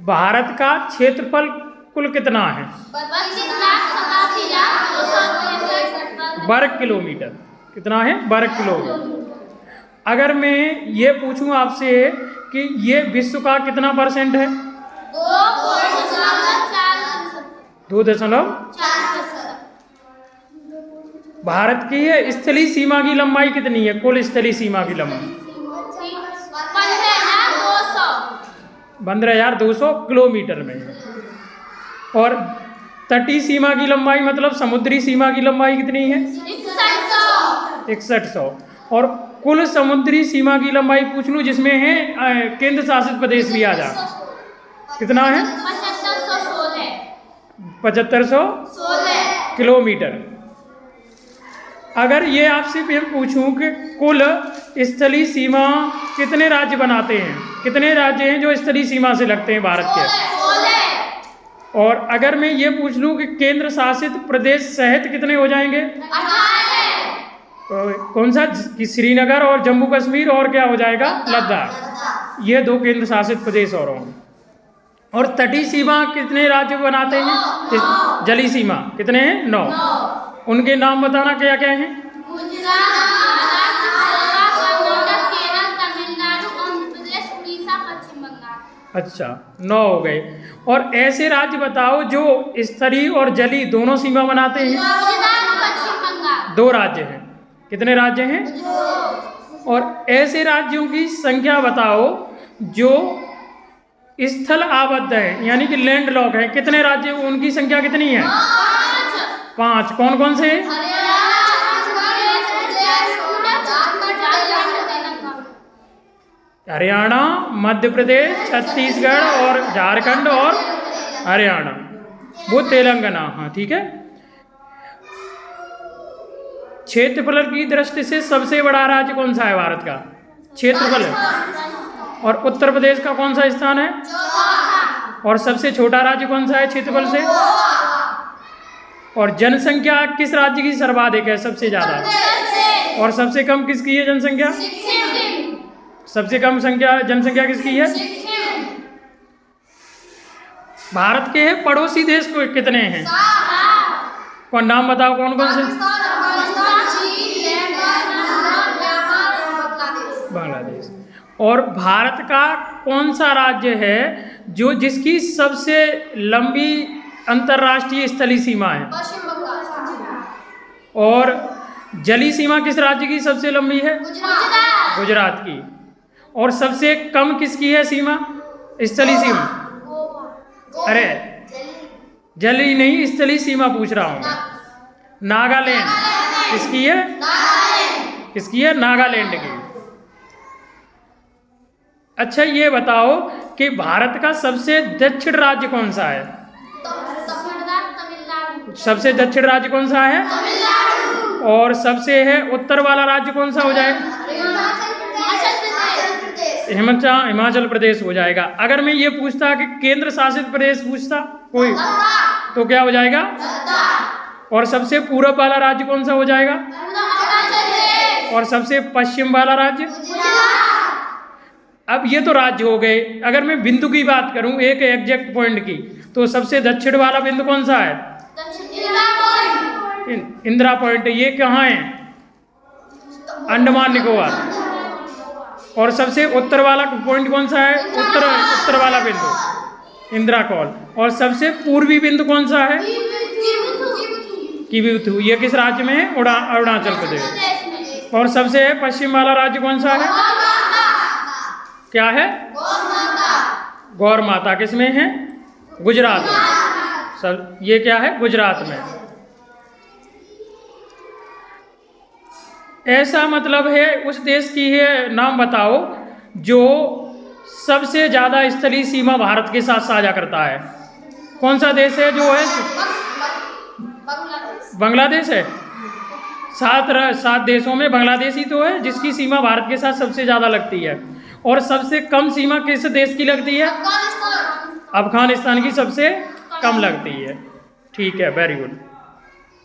भारत का क्षेत्रफल कुल कितना है? वर्ग किलोमीटर। कितना है? वर्ग किलोमीटर। अगर मैं ये पूछूं आपसे कि ये विश्व का कितना परसेंट है? 2.4। भारत की है स्थलीय सीमा की लंबाई कितनी है? कुल स्थलीय सीमा की लंबाई 15,200 किलोमीटर में है। और तटीय सीमा की लंबाई मतलब समुद्री सीमा की लंबाई कितनी है? 6100। और कुल समुद्री सीमा की लंबाई पूछ लूं जिसमें है केंद्र शासित प्रदेश भी आ जाए, कितना है? 7516 किलोमीटर। अगर ये आपसे मैं पूछूं कि कुल स्थलीय सीमा कितने राज्य बनाते हैं? कितने राज्य हैं जो स्थलीय सीमा से लगते हैं भारत के? और अगर मैं ये पूछ लूं कि केंद्र शासित प्रदेश सहित कितने हो जाएंगे? कौन सा? श्रीनगर और जम्मू कश्मीर और क्या हो जाएगा? लद्दाख। ये 2 केंद्र शासित प्रदेश और होंगे। और तटीय सीमा कितने राज्य बनाते हैं? जलीय सीमा कितने हैं? 9। उनके नाम बताना क्या क्या हैं? अच्छा, 9 हो गए। और ऐसे राज्य बताओ जो स्थलीय और जलीय दोनों सीमा बनाते हैं? 2 राज्य हैं। कितने राज्य हैं? और ऐसे राज्यों की संख्या बताओ जो स्थल आबद्ध है यानी कि लैंड लॉक है। कितने राज्य? उनकी संख्या कितनी है? 5। कौन कौन से? हरियाणा, मध्य प्रदेश, छत्तीसगढ़ और झारखंड और हरियाणा, वो तेलंगाना। हाँ ठीक है। क्षेत्रफल की दृष्टि से सबसे बड़ा राज्य कौन सा है भारत का? क्षेत्रफल है। और उत्तर प्रदेश का कौन सा स्थान है? और सबसे छोटा राज्य कौन सा है क्षेत्रफल से? और जनसंख्या किस राज्य की सर्वाधिक है? सबसे ज्यादा। और सबसे कम किसकी है जनसंख्या? सबसे कम जनसंख्या किसकी है? भारत के पड़ोसी देश को कितने हैं? कौन नाम बताओ कौन कौन से? बांग्लादेश। और भारत का कौन सा राज्य है जो जिसकी सबसे लंबी अंतर्राष्ट्रीय स्थलीय सीमा है? और जलीय सीमा किस राज्य की सबसे लंबी है? गुजरात की। और सबसे कम किसकी है सीमा? स्थलीय सीमा? अरे जलीय नहीं, स्थलीय सीमा पूछ रहा हूं मैं। नागालैंड। किसकी है? किसकी है? नागालैंड की। अच्छा ये बताओ कि भारत का सबसे दक्षिण राज्य कौन सा है? सबसे दक्षिण राज्य कौन सा है? और सबसे है उत्तर वाला राज्य कौन सा हो जाएगा? हिमाचल प्रदेश हो जाएगा। अगर मैं ये पूछता कि केंद्र शासित प्रदेश पूछता कोई, तो क्या हो जाएगा? और सबसे पूर्व वाला राज्य कौन सा हो जाएगा? और सबसे पश्चिम वाला राज्य? अब ये तो राज्य हो गए। अगर मैं बिंदु की बात करूं, एक एग्जैक्ट पॉइंट की, तो सबसे दक्षिण वाला बिंदु कौन सा है? इंदिरा पॉइंट। ये कहाँ है? अंडमान निकोबार। और सबसे उत्तर वाला पॉइंट कौन सा है? उत्तर वाला बिंदु इंदिरा कॉल। और सबसे पूर्वी बिंदु कौन सा है? किबुथु। ये किस राज्य में है? अरुणाचल प्रदेश। और सबसे पश्चिम वाला राज्य कौन सा है? क्या है? गौर माता। किस में है? गुजरात में। सब ये क्या है? गुजरात में। ऐसा मतलब है उस देश की है नाम बताओ जो सबसे ज्यादा स्थलीय सीमा भारत के साथ साझा करता है। कौन सा देश है जो है? बांग्लादेश है। 7 देशों में बांग्लादेश ही तो है जिसकी सीमा भारत के साथ सबसे ज्यादा लगती है। और सबसे कम सीमा किस देश की लगती है? अफगानिस्तान की सबसे कम लगती है। ठीक है, वेरी गुड।